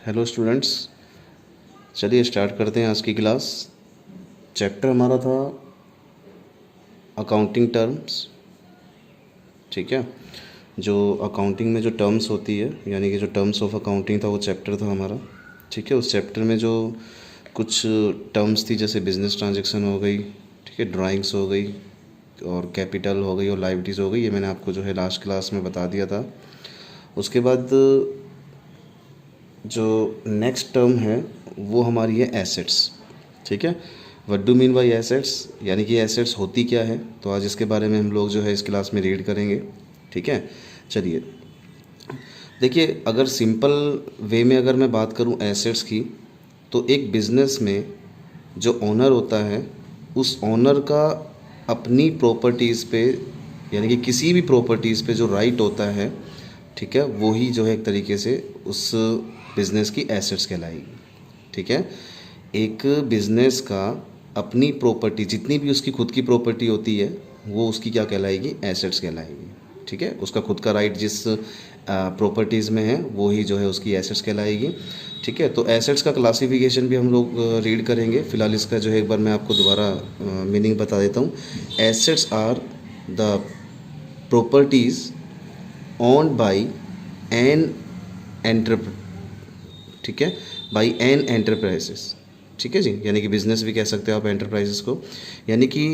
Hello students, चलिए start करते हैं आज की क्लास। चैप्टर हमारा था अकाउंटिंग टर्म्स। ठीक है, जो अकाउंटिंग में जो टर्म्स होती है, यानी कि जो टर्म्स ऑफ अकाउंटिंग था, वो चैप्टर था हमारा। ठीक है, उस चैप्टर में जो कुछ टर्म्स थी, जैसे बिजनेस ट्रांजैक्शन हो गई, ठीक है, ड्राइंग्स हो गई, और कैपिटल हो गई, और लायबिलिटीज़ हो गई, ये मैंने आपको जो है लास्ट क्लास में बता दिया था। उसके बाद जो नेक्स्ट टर्म है वो हमारी है एसेट्स। ठीक है, what do mean by assets, यानी कि एसेट्स होती क्या है, तो आज इसके बारे में हम लोग जो है इस क्लास में रीड करेंगे। ठीक है, चलिए देखिए, अगर सिंपल वे में अगर मैं बात करूं एसेट्स की, तो एक बिज़नेस में जो ओनर होता है, उस ओनर का अपनी प्रॉपर्टीज़ पे, यानी कि किसी भी प्रॉपर्टीज़ पे जो राइट होता है, ठीक है, वही जो है एक तरीके से उस बिज़नेस की एसेट्स कहलाएगी। ठीक है, एक बिज़नेस का अपनी प्रॉपर्टी, जितनी भी उसकी खुद की प्रॉपर्टी होती है, वो उसकी क्या कहलाएगी, एसेट्स कहलाएगी। ठीक है, उसका खुद का राइट जिस प्रॉपर्टीज़ में है, वो ही जो है उसकी एसेट्स कहलाएगी। ठीक है, तो एसेट्स का क्लासिफिकेशन भी हम लोग रीड करेंगे। फिलहाल इसका जो है एक बार मैं आपको दोबारा मीनिंग बता देता हूँ। Assets are the properties owned by an entrepreneur, ठीक है, बाई एन एंटरप्राइजेस। ठीक है जी, यानी कि बिजनेस भी कह सकते हो आप एंटरप्राइजेस को। यानी कि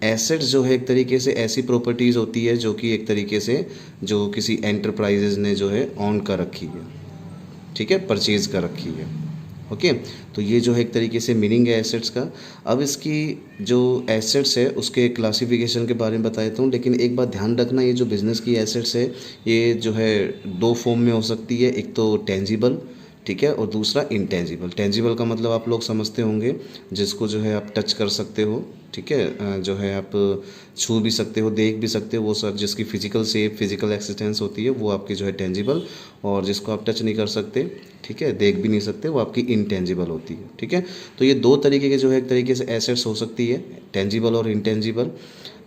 एसेट्स जो है एक तरीके से ऐसी प्रॉपर्टीज़ होती है जो कि एक तरीके से जो किसी एंटरप्राइजेज ने जो है ऑन कर रखी है, ठीक है, परचेज कर रखी है। ओके, तो ये जो है एक तरीके से मीनिंग है एसेट्स का। अब इसकी जो एसेट्स है उसके क्लासिफिकेशन के बारे में बता देता हूँ, लेकिन एक बात ध्यान रखना, ये जो बिज़नेस की एसेट्स है, ये जो है दो फॉर्म में हो सकती है। एक तो टेंजिबल, ठीक है, और दूसरा इंटेंजिबल। टेंजिबल का मतलब आप लोग समझते होंगे, जिसको जो है आप टच कर सकते हो, ठीक है, जो है आप छू भी सकते हो, देख भी सकते हो, वो सब जिसकी फिजिकल शेप, फिजिकल एक्सिस्टेंस होती है, वो आपकी जो है टेंजिबल। और जिसको आप टच नहीं कर सकते, ठीक है, देख भी नहीं सकते, वो आपकी इनटेंजिबल होती है। ठीक है, तो ये दो तरीके के जो है एक तरीके से एसेट्स हो सकती है, टेंजिबल और इनटेंजिबल।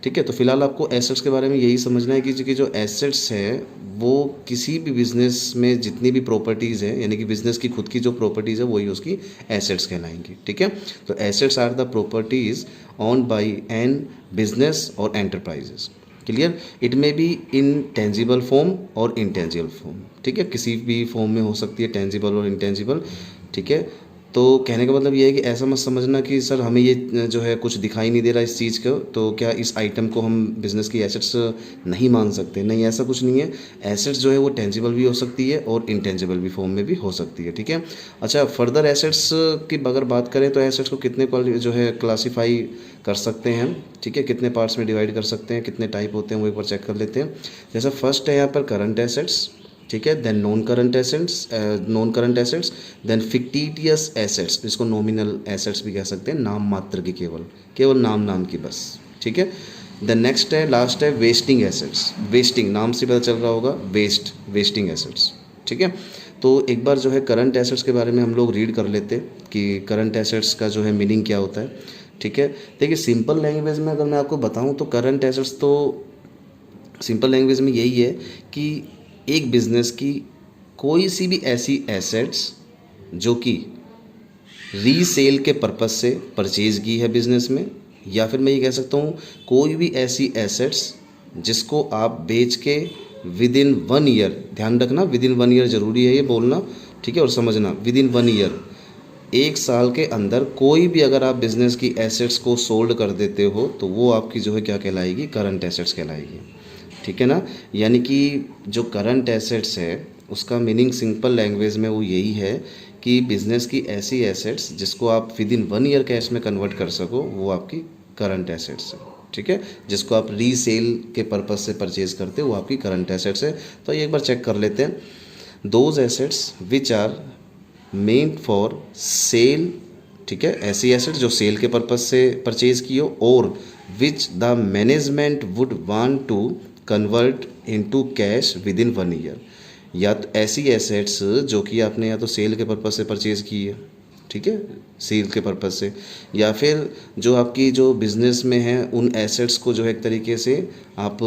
ठीक है, तो फिलहाल आपको एसेट्स के बारे में यही समझना है कि जो एसेट्स हैं, वो किसी भी बिज़नेस में जितनी भी प्रॉपर्टीज़ हैं, यानी कि बिज़नेस की खुद की जो प्रॉपर्टीज़ है, वही उसकी एसेट्स कहलाएंगी। ठीक है, तो assets are the properties owned by an business और enterprises. Clear, it may be in tangible form और इनटेंजिबल फॉर्म। ठीक है, किसी भी फॉर्म में हो सकती है, टेंजिबल और इनटेंजिबल। ठीक है, तो कहने का मतलब ये है कि ऐसा मत समझना कि सर हमें ये जो है कुछ दिखाई नहीं दे रहा इस चीज़ को, तो क्या इस आइटम को हम बिज़नेस की एसेट्स नहीं मान सकते। नहीं, ऐसा कुछ नहीं है। एसेट्स जो है वो टेंजिबल भी हो सकती है और इनटेंजिबल भी फॉर्म में भी हो सकती है। ठीक है, अच्छा, फर्दर एसेट्स की अगर बात करें, तो एसेट्स को कितने जो है क्लासीफाई कर सकते हैं हम। ठीक है, कितने पार्ट्स में डिवाइड कर सकते हैं, कितने टाइप होते हैं, वो एक बार चेक कर लेते हैं। जैसा फर्स्ट है यहाँ पर करंट एसेट्स, ठीक है, then non current assets, then fictitious assets, इसको नॉमिनल एसेट्स भी कह सकते हैं, नाम मात्र की, केवल केवल नाम की बस। ठीक है, देन नेक्स्ट है, लास्ट है वेस्टिंग एसेट्स। वेस्टिंग नाम से पता चल रहा होगा, वेस्टिंग एसेट्स। ठीक है, तो एक बार जो है करंट एसेट्स के बारे में हम लोग रीड कर लेते हैं कि करंट एसेट्स का जो है मीनिंग क्या होता है। ठीक है, देखिए सिंपल लैंग्वेज में अगर मैं आपको बताऊं, तो करंट एसेट्स तो सिंपल लैंग्वेज में यही है कि एक बिज़नेस की कोई सी भी ऐसी एसेट्स जो कि रीसेल के पर्पस से परचेज की है बिज़नेस में, या फिर मैं ये कह सकता हूँ कोई भी ऐसी एसेट्स जिसको आप बेच के विद इन 1 ईयर, ध्यान रखना विद इन 1 ईयर ज़रूरी है ये बोलना, ठीक है, और समझना, विद इन 1 ईयर, 1 साल के अंदर कोई भी अगर आप बिज़नेस की एसेट्स को सोल्ड कर देते हो, तो वो आपकी जो है क्या कहलाएगी, करंट एसेट्स कहलाएगी। ठीक है ना, यानी कि जो करंट एसेट्स है उसका मीनिंग सिंपल लैंग्वेज में वो यही है कि बिज़नेस की ऐसी एसेट्स जिसको आप विद इन 1 ईयर कैश में कन्वर्ट कर सको, वो आपकी करंट एसेट्स है। ठीक है, जिसको आप रीसेल के पर्पस से परचेज करते हो, वो आपकी करंट एसेट्स है। तो ये एक बार चेक कर लेते हैं, those assets which are meant for sale, ठीक है, ऐसी एसेट जो सेल के पर्पज से परचेज की हो, और which the management would want to convert into cash within 1 year. या तो ऐसी एसेट्स जो कि आपने या तो सेल के पर्पज से परचेज की है, ठीक है, सेल के पर्पज से, या फिर जो आपकी जो बिज़नेस में है, उन एसेट्स को जो है एक तरीके से आप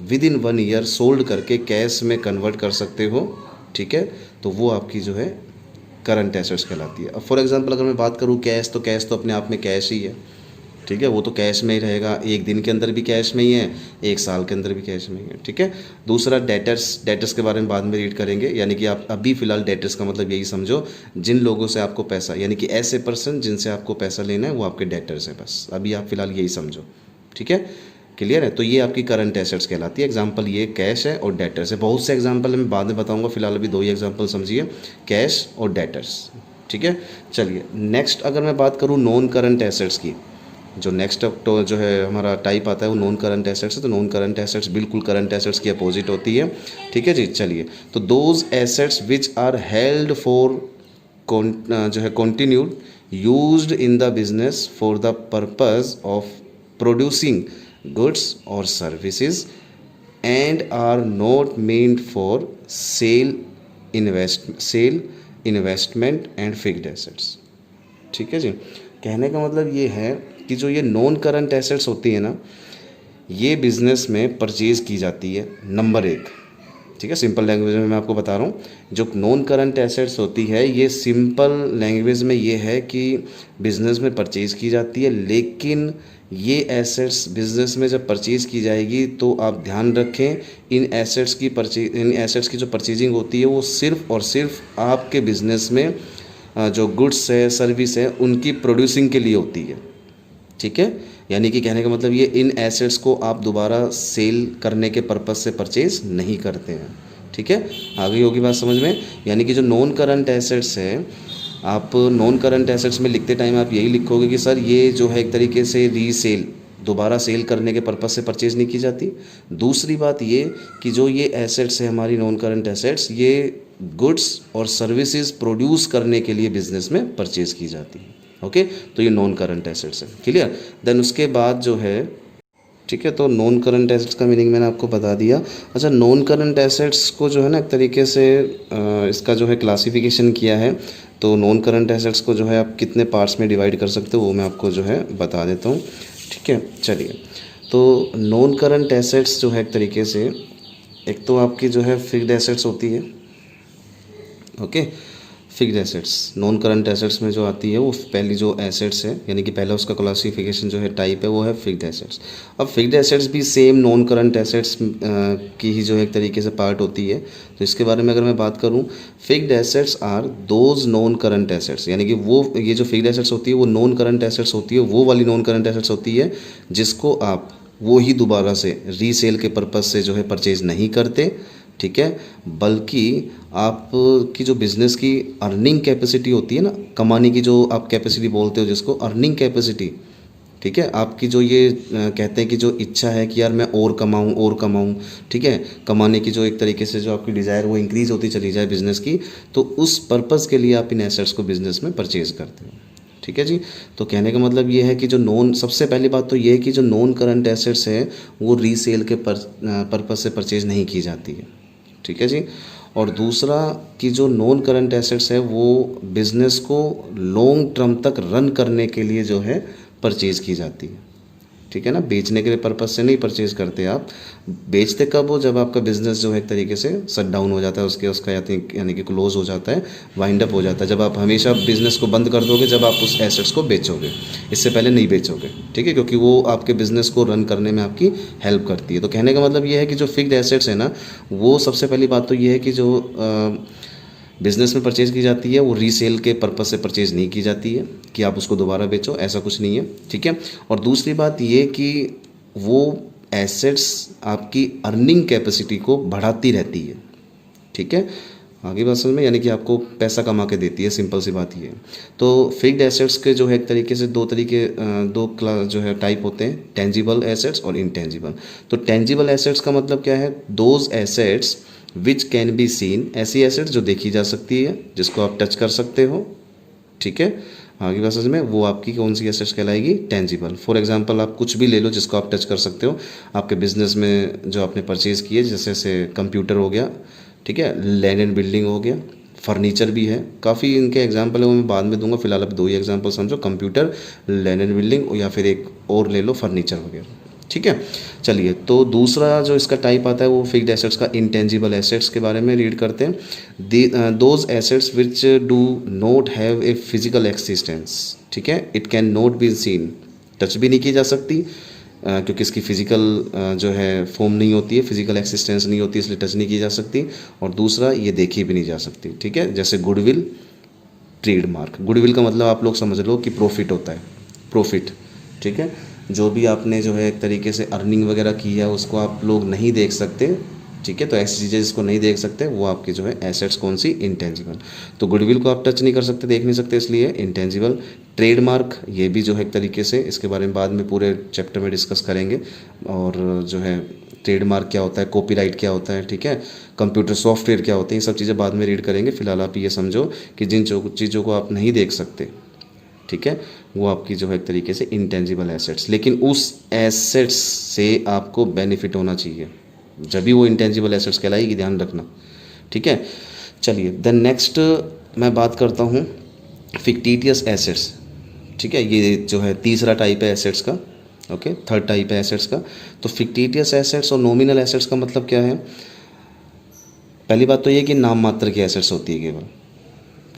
विद इन 1 ईयर सोल्ड करके कैश में कन्वर्ट कर सकते हो। ठीक है, तो वो आपकी जो है करंट एसेट्स कहलाती है। अब फॉर एग्जांपल अगर मैं बात करूँ कैश, तो कैश तो अपने आप में कैश ही है, ठीक है, वो तो कैश में ही रहेगा, एक दिन के अंदर भी कैश में ही है, एक साल के अंदर भी कैश में ही है, ठीक है। दूसरा डेटर्स, डेटर्स के बारे में बाद में रीड करेंगे, यानी कि आप अभी फ़िलहाल डेटर्स का मतलब यही समझो, जिन लोगों से आपको पैसा, यानी कि ऐसे पर्सन जिनसे आपको पैसा लेना है वो आपके डेटर्स हैं, बस अभी आप फ़िलहाल यही समझो, ठीक है, क्लियर है। तो ये आपकी करंट एसेट्स कहलाती है। एग्जांपल ये कैश है और डेटर्स है, बहुत से एग्जांपल मैं बाद में बताऊंगा, फिलहाल अभी 2 ही एग्जांपल समझिए, कैश और डेटर्स, ठीक है। चलिए नेक्स्ट अगर मैं बात करूँ नॉन करंट एसेट्स की, जो नेक्स्ट तो जो है हमारा टाइप आता है वो नॉन करंट एसेट्स है। तो नॉन करंट एसेट्स बिल्कुल करंट एसेट्स की अपोजिट होती है, ठीक है जी। चलिए, तो those assets which are held for जो है continued used in the business for the purpose of producing goods or services and are not meant for sale, investment and fixed assets, ठीक है जी। कहने का मतलब ये है कि जो ये नॉन करंट एसेट्स होती है ना, ये बिजनेस में परचेज की जाती है, नंबर 1, ठीक है। सिंपल लैंग्वेज में मैं आपको बता रहा हूँ, जो नॉन करंट एसेट्स होती है ये सिंपल लैंग्वेज में ये है कि बिज़नेस में परचेज़ की जाती है, लेकिन ये एसेट्स बिज़नेस में जब परचेज़ की जाएगी तो आप ध्यान रखें, इन एसेट्स की जो परचेजिंग होती है वो सिर्फ़ और सिर्फ आपके बिज़नेस में जो गुड्स है, सर्विस है, उनकी प्रोड्यूसिंग के लिए होती है, ठीक है। यानी कि कहने का मतलब ये इन एसेट्स को आप दोबारा सेल करने के पर्पज़ से परचेज़ नहीं करते हैं, ठीक है। आ गई होगी बात समझ में। यानी कि जो नॉन करंट एसेट्स है, आप नॉन करंट एसेट्स में लिखते टाइम आप यही लिखोगे कि सर ये जो है एक तरीके से रीसेल, दोबारा सेल करने के पर्पज़ से परचेज़ नहीं की जाती। दूसरी बात ये कि जो ये एसेट्स है हमारी नॉन करंट एसेट्स, ये गुड्स और सर्विसेज प्रोड्यूस करने के लिए बिजनेस में परचेज़ की जाती है, ओके। तो ये नॉन करंट एसेट्स है, क्लियर। देन उसके बाद जो है, ठीक है, तो नॉन करंट एसेट्स का मीनिंग मैंने आपको बता दिया। अच्छा, नॉन करंट एसेट्स को जो है ना एक तरीके से इसका जो है क्लासिफिकेशन किया है, तो नॉन करंट एसेट्स को जो है आप कितने पार्ट्स में डिवाइड कर सकते हो वो मैं आपको जो है बता देता हूँ, ठीक है। चलिए, तो नॉन करंट एसेट्स जो है एक तरीके से, एक तो आपकी जो है फिक्स्ड एसेट्स होती है, okay. Fixed assets non current assets में जो आती है वो पहली जो एसेट्स है, यानी कि पहला उसका क्लासिफिकेशन जो है टाइप है वो है फिक्स्ड एसेट्स। अब फिक्स्ड एसेट्स भी सेम नॉन करंट एसेट्स की ही जो है एक तरीके से पार्ट होती है। तो इसके बारे में अगर मैं बात करूं, fixed assets are those non current assets, यानी कि वो ये जो फिक्स्ड एसेट्स होती है वो नॉन करंट एसेट्स होती है, वो वाली नॉन करंट एसेट्स होती है जिसको आप वो ही दोबारा से रीसेल के पर्पज़ से जो है परचेज़ नहीं करते, ठीक है, बल्कि आपकी जो बिज़नेस की अर्निंग कैपेसिटी होती है ना, कमाने की जो आप कैपेसिटी बोलते हो जिसको अर्निंग कैपेसिटी, ठीक है, आपकी जो ये कहते हैं कि जो इच्छा है कि यार मैं और कमाऊँ, ठीक है, कमाने की जो एक तरीके से जो आपकी डिज़ायर वो इंक्रीज़ होती चली जाए बिज़नेस की, तो उस पर्पज़ के लिए आप इन एसेट्स को बिज़नेस में परचेज़ करते हो, ठीक है जी। तो कहने का मतलब ये है कि जो सबसे पहली बात तो ये है कि जो नॉन करंट एसेट्स है वो रीसेल के पर्पज़ से परचेज़ नहीं की जाती है, ठीक है जी। और दूसरा कि जो नॉन करंट एसेट्स है वो बिज़नेस को लॉन्ग टर्म तक रन करने के लिए जो है परचेज़ की जाती है, ठीक है ना, बेचने के पर्पज़ से नहीं परचेज़ करते आप। बेचते कब हो, जब आपका बिज़नेस जो है एक तरीके से शट डाउन हो जाता है, उसका यानी कि क्लोज हो जाता है, वाइंड अप हो जाता है, जब आप हमेशा बिज़नेस को बंद कर दोगे, जब आप उस एसेट्स को बेचोगे, इससे पहले नहीं बेचोगे, ठीक है, क्योंकि वो आपके बिज़नेस को रन करने में आपकी हेल्प करती है। तो कहने का मतलब ये है कि जो फिक्स्ड एसेट्स है ना, वो सबसे पहली बात तो ये है कि जो बिज़नेस में परचेज़ की जाती है वो रीसेल के पर्पज़ से परचेज़ नहीं की जाती है कि आप उसको दोबारा बेचो, ऐसा कुछ नहीं है, ठीक है। और दूसरी बात ये कि वो एसेट्स आपकी अर्निंग कैपेसिटी को बढ़ाती रहती है, ठीक है, आगे बात समझ में, यानी कि आपको पैसा कमा के देती है, सिंपल सी बात ये है। तो फिक्स्ड एसेट्स के जो है एक तरीके से दो क्लास जो है टाइप होते हैं, टेंजिबल एसेट्स और इनटेंजिबल। तो टेंजिबल एसेट्स का मतलब क्या है, those assets which can be seen, ऐसी एसेट्स जो देखी जा सकती है, जिसको आप टच कर सकते हो, ठीक है, आगे बात समझ में, वो आपकी कौन सी एसेट्स कहलाएगी, टेंजिबल। फॉर एग्जांपल आप कुछ भी ले लो जिसको आप टच कर सकते हो, आपके बिजनेस में जो आपने परचेज़ किए, जैसे कंप्यूटर हो गया, ठीक है, लैंड एंड बिल्डिंग हो गया, फर्नीचर भी है, काफ़ी इनके एग्जांपल है वो मैं बाद में दूंगा, फिलहाल अब 2 ही एग्जांपल समझो, कंप्यूटर, लैंड एंड बिल्डिंग, या फिर एक और ले लो फर्नीचर वगैरह, ठीक है। चलिए, तो दूसरा जो इसका टाइप आता है वो फिक्स्ड एसेट्स का इंटेंजिबल एसेट्स के बारे में रीड करते हैं। Those assets which do not have a physical existence, ठीक है, it can not be seen, touch भी नहीं की जा सकती क्योंकि इसकी फिजिकल जो है फॉर्म नहीं होती है, फिजिकल एक्सिस्टेंस नहीं होती, इसलिए टच नहीं की जा सकती। और दूसरा, ये देखी भी नहीं जा सकती, ठीक है। जैसे गुडविल, ट्रेडमार्क। गुडविल का मतलब आप लोग समझ लो कि प्रॉफिट होता है, प्रॉफिट, ठीक है। जो भी आपने जो है एक तरीके से अर्निंग वगैरह की है उसको आप लोग नहीं देख सकते, ठीक है। तो ऐसी चीज़ें जिसको नहीं देख सकते वो आपकी जो है एसेट्स कौन सी, इंटेंजिबल। तो गुडविल को आप टच नहीं कर सकते, देख नहीं सकते, इसलिए इंटेंजिबल। ट्रेडमार्क, ये भी जो है एक तरीके से इसके बारे में बाद में पूरे चैप्टर में डिस्कस करेंगे। और जो है ट्रेडमार्क क्या होता है, कॉपीराइट क्या होता है, ठीक है, कंप्यूटर सॉफ्टवेयर क्या होते हैं, ये सब चीज़ें बाद में रीड करेंगे। फिलहाल आप ये समझो कि जिन चीज़ों को आप नहीं देख सकते, ठीक है, वो आपकी जो है एक तरीके से इंटेंजिबल एसेट्स। लेकिन उस एसेट्स से आपको बेनिफिट होना चाहिए, जब भी वो इंटेंजिबल एसेट्स कहलाएगी, ध्यान रखना, ठीक है। चलिए, देन नेक्स्ट मैं बात करता हूँ फिक्टिटियस एसेट्स, ठीक है। ये जो है तीसरा टाइप है एसेट्स का, ओके, थर्ड टाइप है एसेट्स का। तो फिक्टिटियस एसेट्स और नॉमिनल एसेट्स का मतलब क्या है? पहली बात तो ये कि नाम मात्र की एसेट्स होती है केवल,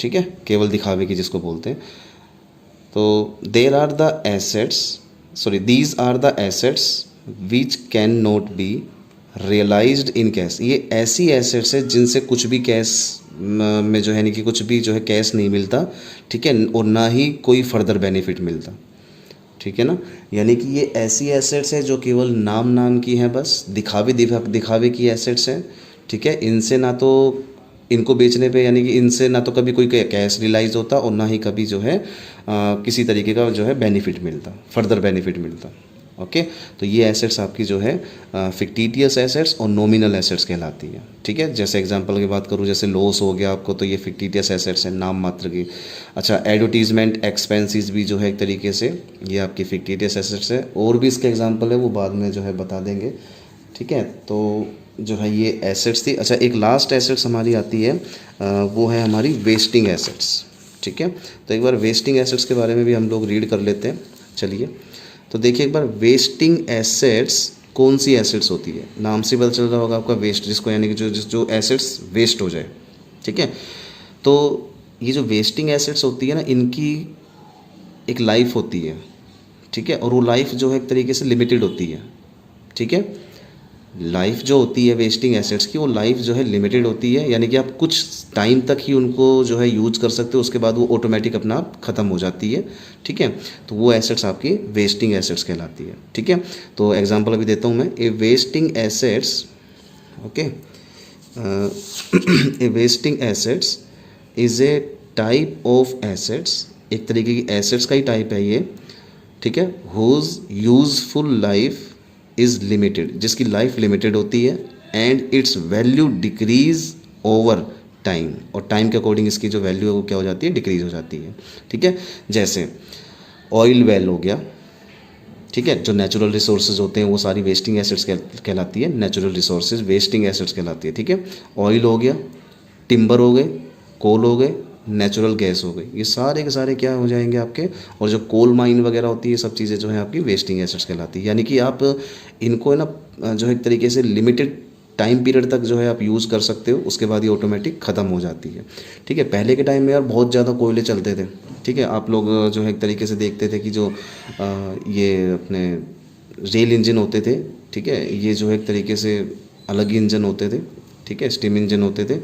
ठीक है, केवल दिखावे की जिसको बोलते हैं। तो there are the assets, sorry, these are the assets which can not be realised in cash. ये ऐसी एसेट्स है जिनसे कुछ भी कैश में जो है यानी कि कुछ भी जो है कैश नहीं मिलता, ठीक है, और ना ही कोई फर्दर बेनिफिट मिलता, ठीक है ना। यानी कि ये ऐसी एसेट्स है जो केवल नाम की हैं, बस दिखावे की एसेट्स हैं, ठीक है। इनसे ना तो इनको बेचने पे यानी कि इनसे ना तो कभी कोई कैश रियलाइज होता और ना ही कभी जो है किसी तरीके का जो है बेनिफिट मिलता, फर्दर बेनिफिट मिलता, ओके। तो ये एसेट्स आपकी जो है फिक्टिटियस एसेट्स और नॉमिनल एसेट्स कहलाती है, ठीक है। जैसे एग्जांपल की बात करूँ, जैसे लॉस हो गया आपको, तो ये फिक्टिटियस एसेट्स है, नाम मात्र की। अच्छा, एडवर्टीजमेंट एक्सपेंसेस भी जो है एक तरीके से ये आपकी फिक्टिटियस एसेट्स है। और भी इसके एग्जांपल है, वो बाद में जो है बता देंगे, ठीक है। तो जो है ये एसेट्स थी। अच्छा, एक लास्ट एसेट्स हमारी आती है, वो है हमारी वेस्टिंग एसेट्स, ठीक है। तो एक बार वेस्टिंग एसेट्स के बारे में भी हम लोग रीड कर लेते हैं। चलिए, तो देखिए एक बार, वेस्टिंग एसेट्स कौन सी एसेट्स होती है? नाम से पता चल रहा होगा आपका, वेस्ट, जिसको यानी कि जो एसेट्स वेस्ट हो जाए, ठीक है। तो ये जो वेस्टिंग एसेट्स होती है ना, इनकी एक लाइफ होती है, ठीक है, और वो लाइफ जो है एक तरीके से लिमिटेड होती है, ठीक है। लाइफ जो होती है वेस्टिंग एसेट्स की, वो लाइफ जो है लिमिटेड होती है, यानी कि आप कुछ टाइम तक ही उनको जो है यूज़ कर सकते हो, उसके बाद वो ऑटोमेटिक अपना आप ख़त्म हो जाती है, ठीक है। तो वो एसेट्स आपकी वेस्टिंग एसेट्स कहलाती है, ठीक है। तो एग्जांपल अभी देता हूँ मैं। A wasting assets, okay, a wasting assets is a type of assets, एक तरीके की एसेट्स का ही टाइप है ये, ठीक है, whose useful life is limited, जिसकी लाइफ लिमिटेड होती है, and its value decreases over time, और टाइम के अकॉर्डिंग इसकी जो वैल्यू है वो क्या हो जाती है, डिक्रीज हो जाती है, ठीक है। जैसे ऑयल वेल हो गया, ठीक है, जो नेचुरल रिसोर्सेज होते हैं वो सारी वेस्टिंग एसेट्स कहलाती है, नेचुरल रिसोर्सेज वेस्टिंग एसेट्स कहलाती है, ठीक है। ऑयल हो गया, टिम्बर हो गए, कोल हो गए, नेचुरल गैस हो गई, ये सारे के सारे क्या हो जाएंगे आपके। और जो कोल माइन वगैरह होती है, ये सब चीज़ें जो है आपकी वेस्टिंग एसेट्स कहलाती है। यानी कि आप इनको है ना जो है एक तरीके से लिमिटेड टाइम पीरियड तक जो है आप यूज़ कर सकते हो, उसके बाद ये ऑटोमेटिक ख़त्म हो जाती है, ठीक है। पहले के टाइम में यार बहुत ज़्यादा कोयले चलते थे, ठीक है। आप लोग जो है एक तरीके से देखते थे कि जो ये अपने रेल इंजन होते थे, ठीक है, ये जो है एक तरीके से अलग ही इंजन होते थे, ठीक है, स्टीम इंजन होते थे।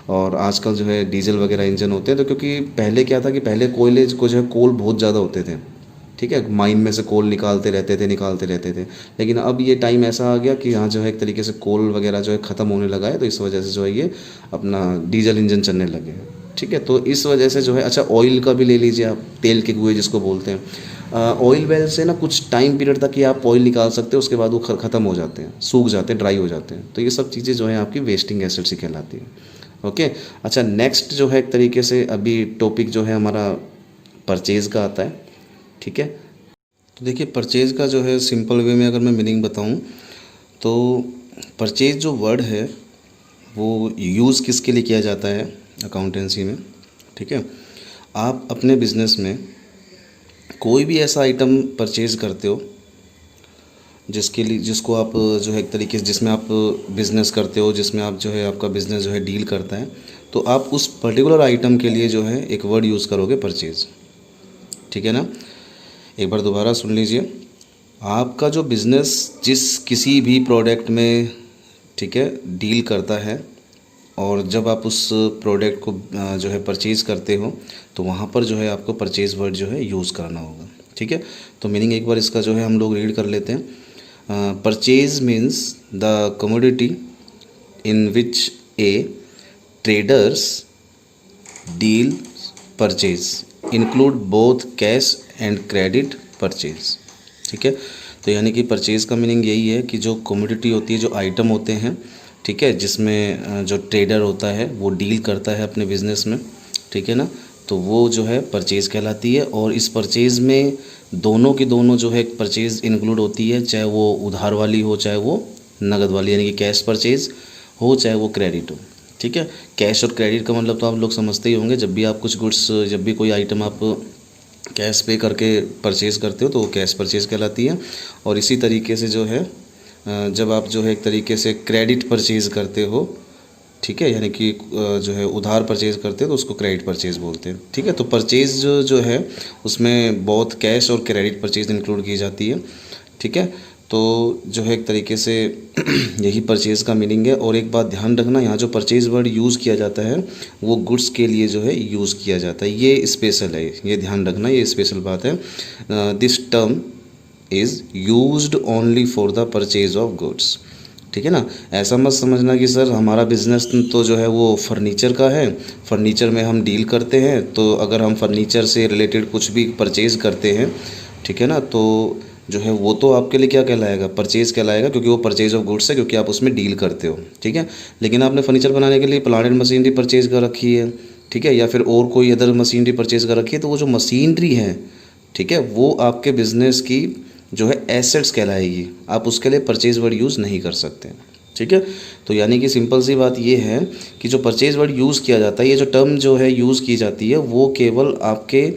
और आजकल जो है डीजल वगैरह इंजन होते हैं। तो क्योंकि पहले क्या था कि पहले कोयले को जो है कोल बहुत ज़्यादा होते थे, ठीक है, माइन में से कोल निकालते रहते थे। लेकिन अब ये टाइम ऐसा आ गया कि यहाँ जो है एक तरीके से कोल वगैरह जो है ख़त्म होने लगा है, तो इस वजह से जो है ये अपना डीजल इंजन चलने लगे हैं, ठीक है। तो इस वजह से जो है, अच्छा ऑयल का भी ले लीजिए आप, तेल के कुएँ जिसको बोलते हैं। ऑयल वेल से ना कुछ टाइम पीरियड तक ही आप ऑयल निकाल सकते हो, उसके बाद वो ख़त्म हो जाते हैं, सूख जाते हैं, ड्राई हो जाते हैं। तो ये सब चीज़ें जो है आपकी वेस्टिंग एसेट्स ही कहलाती है, ओके। अच्छा, नेक्स्ट जो है एक तरीके से अभी टॉपिक जो है हमारा परचेज़ का आता है, ठीक है। तो देखिए, परचेज़ का जो है सिंपल वे में अगर मैं मीनिंग बताऊं तो परचेज़ जो वर्ड है वो यूज़ किसके लिए किया जाता है अकाउंटेंसी में, ठीक है। आप अपने बिजनेस में कोई भी ऐसा आइटम परचेज़ करते हो जिसके लिए जिसको आप जो है एक तरीके से जिसमें आप बिज़नेस करते हो, जिसमें आप जो है आपका बिज़नेस जो है डील करता है, तो आप उस पर्टिकुलर आइटम के लिए जो है एक वर्ड यूज़ करोगे परचेज़। ठीक है ना। एक बार दोबारा सुन लीजिए। आपका जो बिज़नेस जिस किसी भी प्रोडक्ट में, ठीक है, डील करता है, और जब आप उस प्रोडक्ट को जो है परचेज़ करते हो, तो वहाँ पर जो है आपको परचेज़ वर्ड जो है यूज़ करना होगा। ठीक है। तो मीनिंग एक बार इसका जो है हम लोग रीड कर लेते हैं। Purchase means the commodity in which A traders deal purchase include both cash and credit purchase. ठीक है। तो यानी कि परचेज़ का मीनिंग यही है कि जो कमोडिटी होती है, जो आइटम होते हैं, ठीक है, जिसमें जो ट्रेडर होता है वो डील करता है अपने बिज़नेस में, ठीक है ना, तो वो जो है परचेज़ कहलाती है। और इस परचेज़ में दोनों की दोनों जो है परचेज़ इंक्लूड होती है, चाहे वो उधार वाली हो चाहे वो नगद वाली, यानी कि कैश परचेज़ हो चाहे वो क्रेडिट हो। ठीक है। कैश और क्रेडिट का मतलब तो आप लोग समझते ही होंगे। जब भी आप कुछ गुड्स, जब भी कोई आइटम आप कैश पे करके परचेज़ करते हो तो वो कैश परचेज़ कहलाती है। और इसी तरीके से जो है जब आप जो है एक तरीके से क्रेडिट परचेज़ करते हो, ठीक है, यानी कि जो है उधार परचेज़ करते हो तो उसको क्रेडिट परचेज़ बोलते हैं। ठीक है। तो परचेज़ जो है उसमें बहुत कैश और क्रेडिट परचेज़ इंक्लूड की जाती है। ठीक है। तो जो है एक तरीके से यही परचेज़ का मीनिंग है। और एक बात ध्यान रखना, यहाँ जो परचेज़ वर्ड यूज़ किया जाता है वो गुड्स के लिए जो है यूज़ किया जाता है। ये स्पेशल है, ये ध्यान रखना, ये स्पेशल बात है। This term is used only for the purchase of goods. ठीक है ना। ऐसा मत समझना कि सर हमारा बिज़नेस तो जो है वो फर्नीचर का है, फर्नीचर में हम डील करते हैं, तो अगर हम फर्नीचर से रिलेटेड कुछ भी परचेज़ करते हैं, ठीक है ना, तो जो है वो तो आपके लिए क्या कहलाएगा, परचेज़ कहलाएगा, क्योंकि वो परचेज ऑफ गुड्स है, क्योंकि आप उसमें डील करते हो। ठीक है। लेकिन आपने फर्नीचर बनाने के लिए प्लांट एंड मशीनरी परचेज़ कर रखी है, ठीक है, या फिर और कोई अदर मशीनरी परचेज़ कर रखी है, तो वो जो मशीनरी है, ठीक है, वो आपके बिज़नेस की जो है एसेट्स कहलाएगी। आप उसके लिए परचेज वर्ड यूज़ नहीं कर सकते। ठीक है। तो यानी कि सिंपल सी बात ये है कि जो परचेज वर्ड यूज़ किया जाता है, ये जो टर्म जो है यूज़ की जाती है, वो केवल आपके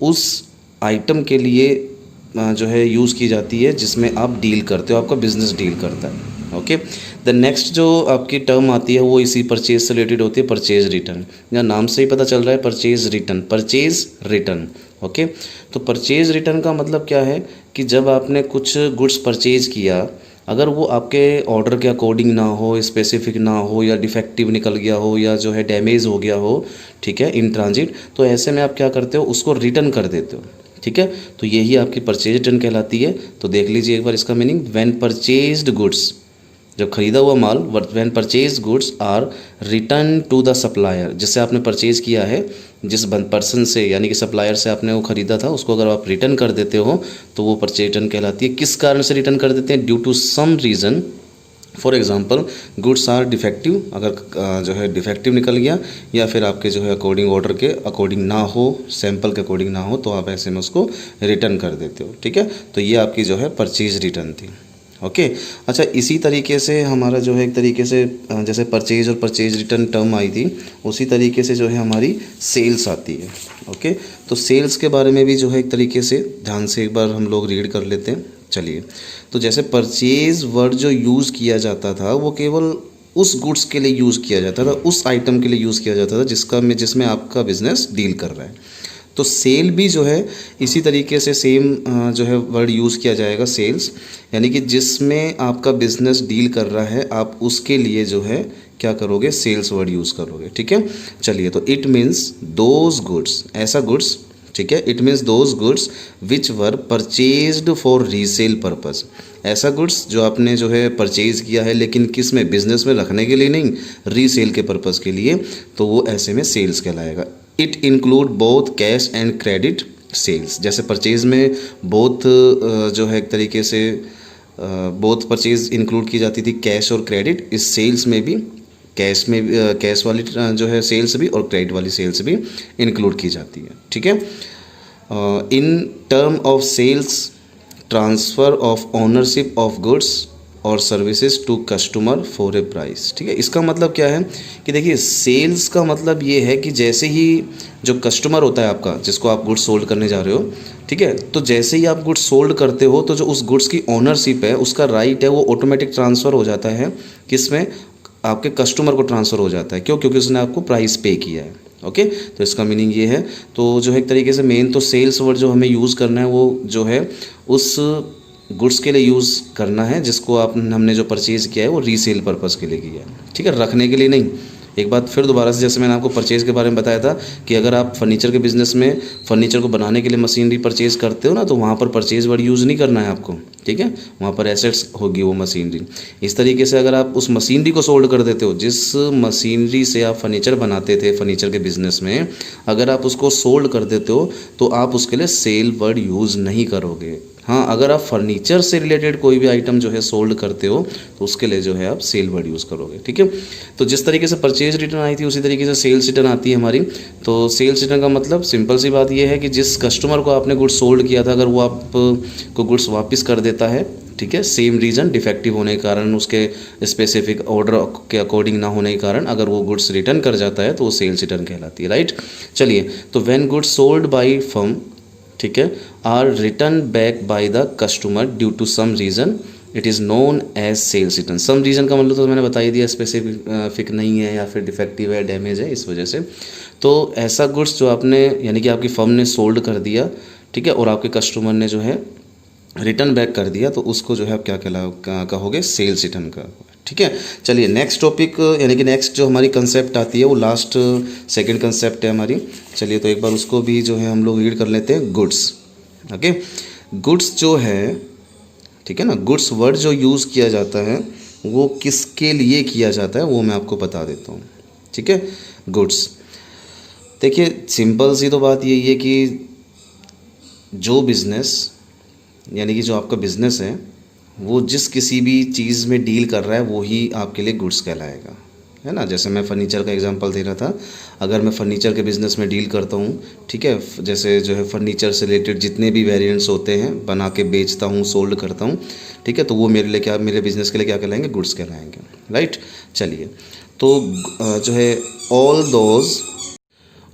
उस आइटम के लिए जो है यूज़ की जाती है जिसमें आप डील करते हो, आपका बिज़नेस डील करता है। ओके। द नेक्स्ट जो आपकी टर्म आती है वो इसी परचेज से रिलेटेड होती है, परचेज रिटर्न। या नाम से ही पता चल रहा है, purchase return, purchase return. Okay. तो परचेज रिटर्न का मतलब क्या है कि जब आपने कुछ गुड्स परचेज किया, अगर वो आपके ऑर्डर के अकॉर्डिंग ना हो, स्पेसिफिक ना हो, या डिफेक्टिव निकल गया हो, या जो है डैमेज हो गया हो, ठीक है, इन ट्रांजिट, तो ऐसे में आप क्या करते हो, उसको रिटर्न कर देते हो। ठीक है। तो यही आपकी परचेज रिटर्न कहलाती है। तो देख लीजिए एक बार इसका मीनिंग, व्हेन परचेज्ड गुड्स, जब खरीदा हुआ माल, when purchase goods are return to the supplier, जिससे आपने परचेज किया है, जिस पर्सन से यानी कि सप्लायर से आपने वो ख़रीदा था, उसको अगर आप रिटर्न कर देते हो तो वो परचेज रिटर्न कहलाती है। किस कारण से रिटर्न कर देते हैं, due to some reason. For example goods are defective, अगर जो है डिफेक्टिव निकल गया, या फिर आपके जो है अकॉर्डिंग ऑर्डर के अकॉर्डिंग ना हो, सैंपल के अकॉर्डिंग ना हो, तो आप ऐसे में उसको रिटर्न कर देते हो। ठीक है। तो ये आपकी जो है परचेज रिटर्न थी। ओके। अच्छा, इसी तरीके से हमारा जो है एक तरीके से जैसे परचेज और परचेज रिटर्न टर्म आई थी, उसी तरीके से जो है हमारी सेल्स आती है। ओके। तो सेल्स के बारे में भी जो है एक तरीके से ध्यान से एक बार हम लोग रीड कर लेते हैं। चलिए। तो जैसे परचेज वर्ड जो यूज़ किया जाता था वो केवल उस गुड्स के लिए यूज़ किया जाता था, उस आइटम के लिए यूज़ किया जाता था जिसमें आपका बिजनेस डील कर रहा है। तो सेल भी जो है इसी तरीके से सेम जो है वर्ड यूज़ किया जाएगा, सेल्स, यानी कि जिसमें आपका बिजनेस डील कर रहा है, आप उसके लिए जो है क्या करोगे, सेल्स वर्ड यूज़ करोगे। ठीक है। चलिए। तो इट मीन्स दोज गुड्स, ऐसा गुड्स, ठीक है, it means those goods which were purchased for resale purpose, ऐसा गुड्स जो आपने जो है परचेज़ किया है, लेकिन किस में, बिजनेस में रखने के लिए नहीं, रीसेल के पर्पज़ के लिए, तो वो ऐसे में सेल्स कहलाएगा। It include both cash and credit sales, जैसे परचेज़ में बोथ जो है एक तरीके से बोथ परचेज़ इंक्लूड की जाती थी, कैश और क्रेडिट, इस सेल्स में भी कैश वाली जो है सेल्स भी और क्रेडिट वाली सेल्स भी इंक्लूड की जाती है। ठीक है। In term of sales, transfer of ownership of goods और services to customer for a price. ठीक है, इसका मतलब क्या है कि देखिए सेल्स का मतलब ये है कि जैसे ही जो कस्टमर होता है आपका, जिसको आप गुड्स सोल्ड करने जा रहे हो, ठीक है, तो जैसे ही आप गुड्स सोल्ड करते हो तो जो उस गुड्स की ओनरशिप है, उसका राइट है, वो ऑटोमेटिक ट्रांसफ़र हो जाता है किसमें, आपके कस्टमर को ट्रांसफ़र हो जाता है। क्यों? क्योंकि उसने आपको प्राइस पे किया है। ओके, तो इसका मीनिंग ये है। तो जो है एक तरीके से मेन तो सेल्स वर्ड जो हमें यूज़ करना है वो जो है उस गुड्स के लिए यूज़ करना है जिसको हमने जो परचेज़ किया है वो रीसेल पर्पज़ के लिए किया है। ठीक है, रखने के लिए नहीं। एक बात फिर दोबारा से, जैसे मैंने आपको परचेज़ के बारे में बताया था कि अगर आप फर्नीचर के बिज़नेस में फर्नीचर को बनाने के लिए मशीनरी परचेज़ करते हो ना, तो वहाँ पर परचेज़ वर्ड यूज़ नहीं करना है आपको। ठीक है, वहाँ पर एसेट्स होगी वो मशीनरी। इस तरीके से अगर आप उस मशीनरी को सोल्ड कर देते हो, जिस मशीनरी से आप फर्नीचर बनाते थे फर्नीचर के बिज़नेस में, अगर आप उसको सोल्ड कर देते हो तो आप उसके लिए सेल वर्ड यूज़ नहीं करोगे। हाँ, अगर आप फर्नीचर से रिलेटेड कोई भी आइटम जो है सोल्ड करते हो तो उसके लिए जो है आप सेल वर्ड यूज़ करोगे। ठीक है, तो जिस तरीके से परचेज रिटर्न आई थी उसी तरीके से सेल्स रिटर्न आती है हमारी। तो सेल्स रिटर्न का मतलब सिंपल सी बात यह है कि जिस कस्टमर को आपने गुड्स सोल्ड किया था, अगर वो आपको गुड्स वापस कर देता है, ठीक है, सेम रीज़न डिफेक्टिव होने के कारण, उसके स्पेसिफिक ऑर्डर के अकॉर्डिंग ना होने के कारण अगर वो गुड्स रिटर्न कर जाता है तो वो सेल्स रिटर्न कहलाती है। राइट, चलिए, तो when goods sold by firm, ठीक है, are return back by the customer due to some reason, it is known as sales return. Some reason का मतलब तो मैंने बता ही दिया, स्पेसिफिक नहीं है या फिर डिफेक्टिव है, डैमेज है, इस वजह से। तो ऐसा गुड्स जो आपने यानी कि आपकी फर्म ने सोल्ड कर दिया, ठीक है, और आपके कस्टमर ने जो है रिटर्न बैक कर दिया, तो उसको जो है आप क्या कहोगे, सेल्स रिटर्न का। ठीक है, चलिए नेक्स्ट टॉपिक यानी कि नेक्स्ट जो हमारी कंसेप्ट आती है वो लास्ट सेकंड कंसेप्ट है हमारी। चलिए तो एक बार उसको भी जो है हम लोग रीड कर लेते हैं। गुड्स। ओके, गुड्स जो है, ठीक है ना, गुड्स वर्ड जो यूज़ किया जाता है वो किसके लिए किया जाता है वो मैं आपको बता देता हूँ। ठीक है, गुड्स, देखिए सिंपल सी तो बात यही है कि जो बिज़नेस यानी कि जो आपका बिज़नेस है वो जिस किसी भी चीज़ में डील कर रहा है वो ही आपके लिए गुड्स कहलाएगा, है ना। जैसे मैं फ़र्नीचर का एग्जांपल दे रहा था, अगर मैं फ़र्नीचर के बिज़नेस में डील करता हूँ, ठीक है, जैसे जो है फ़र्नीचर से रिलेटेड जितने भी वेरिएंट्स होते हैं बना के बेचता हूँ, सोल्ड करता हूँ, ठीक है, तो वो मेरे लिए क्या, मेरे बिज़नेस के लिए क्या कहलाएंगे, गुड्स कहलाएंगे। राइट, चलिए, तो जो है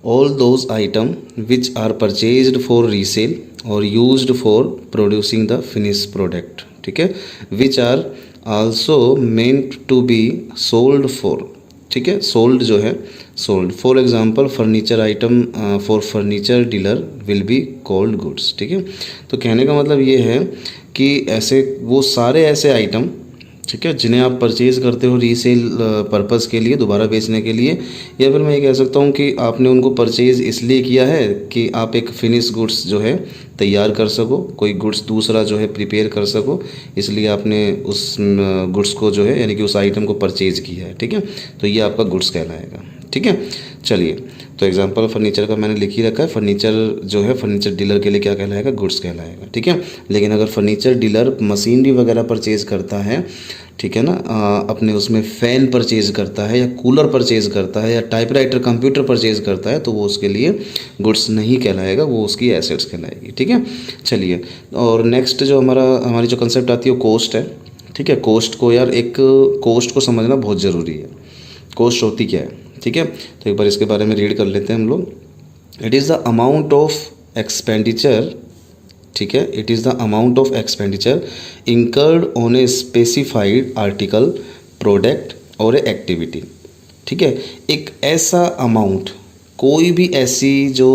all those item which are purchased for resale or used for producing the finished product, ठीक है, which are also meant to be sold for, ठीक है, सोल्ड जो है sold, for example furniture item for furniture dealer will be called goods. ठीक है, तो कहने का मतलब ये है कि ऐसे वो सारे ऐसे आइटम, ठीक है, जिन्हें आप परचेज़ करते हो रीसेल पर्पज़ के लिए, दोबारा बेचने के लिए, या फिर मैं ये कह सकता हूँ कि आपने उनको परचेज़ इसलिए किया है कि आप एक फिनिश गुड्स जो है तैयार कर सको, कोई गुड्स दूसरा जो है प्रिपेयर कर सको, इसलिए आपने उस गुड्स को जो है यानी कि उस आइटम को परचेज़ किया है। ठीक है, तो ये आपका गुड्स कहलाएगा। ठीक है, चलिए, तो एग्जांपल फर्नीचर का मैंने लिख ही रखा है, फर्नीचर जो है फर्नीचर डीलर के लिए क्या कहलाएगा, गुड्स कहलाएगा। ठीक है, लेकिन अगर फर्नीचर डीलर मशीनरी वगैरह परचेज़ करता है, ठीक है ना, अपने उसमें फ़ैन परचेज़ करता है या कूलर परचेज़ करता है या टाइपराइटर कंप्यूटर परचेज़ करता है, तो वो उसके लिए गुड्स नहीं कहलाएगा, वो उसकी एसेट्स कहलाएगी। ठीक है, चलिए, और नेक्स्ट जो हमारी जो कंसेप्ट आती है वो कॉस्ट है। ठीक है, कॉस्ट को यार एक कॉस्ट को समझना बहुत ज़रूरी है। कॉस्ट होती क्या है, ठीक है, तो एक बार इसके बारे में रीड कर लेते हैं हम लोग। It is the amount of expenditure, ठीक है, it is the amount of expenditure incurred on a specified article, product और ए एक्टिविटी। ठीक है, एक ऐसा अमाउंट, कोई भी ऐसी जो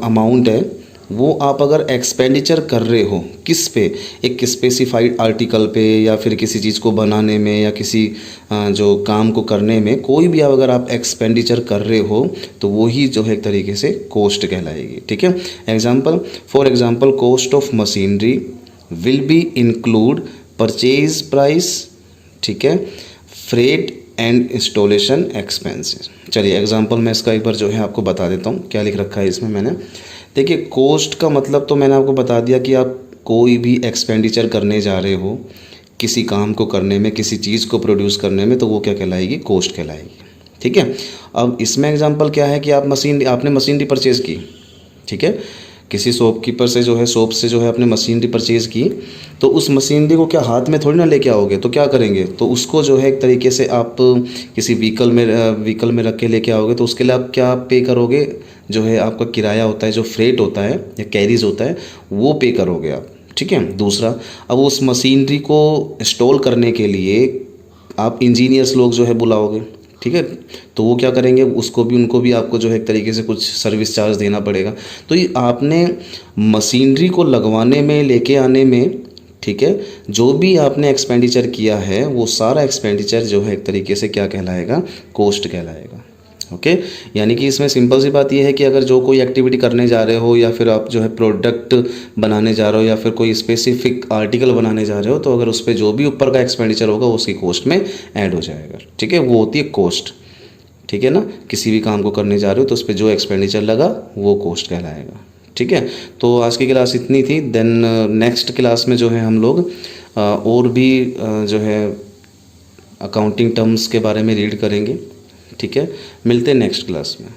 अमाउंट है वो आप अगर एक्सपेंडिचर कर रहे हो किस पे, एक स्पेसिफाइड आर्टिकल पे या फिर किसी चीज़ को बनाने में या किसी जो काम को करने में, कोई भी अगर आप एक्सपेंडिचर कर रहे हो तो वो ही जो है एक तरीके से कॉस्ट कहलाएगी। ठीक है, example, for example cost of machinery will be include purchase price, ठीक है, फ्रेट एंड इंस्टॉलेशन एक्सपेंसेस। चलिए एग्जांपल मैं इसका एक बार जो है आपको बता देता हूँ, क्या लिख रखा है इसमें मैंने। देखिए कॉस्ट का मतलब तो मैंने आपको बता दिया कि आप कोई भी एक्सपेंडिचर करने जा रहे हो किसी काम को करने में, किसी चीज़ को प्रोड्यूस करने में, तो वो क्या कहलाएगी, कॉस्ट कहलाएगी। ठीक है, अब इसमें एग्जांपल क्या है कि आपने मशीनरी परचेज़ की, ठीक है, किसी शॉपकीपर से जो है, शॉप से जो है अपने मशीनरी परचेज़ की, तो उस मशीनरी को क्या हाथ में थोड़ी ना लेके आओगे, तो क्या करेंगे, तो उसको जो है एक तरीके से आप किसी व्हीकल में रख के लेके आओगे, तो उसके लिए आप क्या पे करोगे, जो है आपका किराया होता है, जो फ्रेट होता है या कैरीज होता है, वो पे करोगे आप। ठीक है। दूसरा, अब उस मशीनरी को इंस्टॉल करने के लिए आप इंजीनियर्स लोग जो है बुलाओगे। ठीक है। तो वो क्या करेंगे, उनको भी आपको जो है एक तरीके से कुछ सर्विस चार्ज देना पड़ेगा। तो ये आपने मशीनरी को लगवाने में, लेके आने में, ठीक है, जो भी आपने एक्सपेंडिचर किया है वो सारा एक्सपेंडिचर जो है एक तरीके से क्या कहलाएगा, कॉस्ट कहलाएगा। ओके। यानी कि इसमें सिंपल सी बात यह है कि अगर जो कोई एक्टिविटी करने जा रहे हो, या फिर आप जो है प्रोडक्ट बनाने जा रहे हो, या फिर कोई स्पेसिफिक आर्टिकल बनाने जा रहे हो, तो अगर उस पर जो भी ऊपर का एक्सपेंडिचर होगा वो उसकी कॉस्ट में ऐड हो जाएगा। ठीक है। वो होती है कॉस्ट। ठीक है ना। किसी भी काम को करने जा रहे हो तो उस पर जो एक्सपेंडिचर लगा वो कॉस्ट कहलाएगा। ठीक है। तो आज की क्लास इतनी थी। देन नेक्स्ट क्लास में जो है हम लोग और भी जो है अकाउंटिंग टर्म्स के बारे में रीड करेंगे। ठीक है। मिलते हैं नेक्स्ट क्लास में।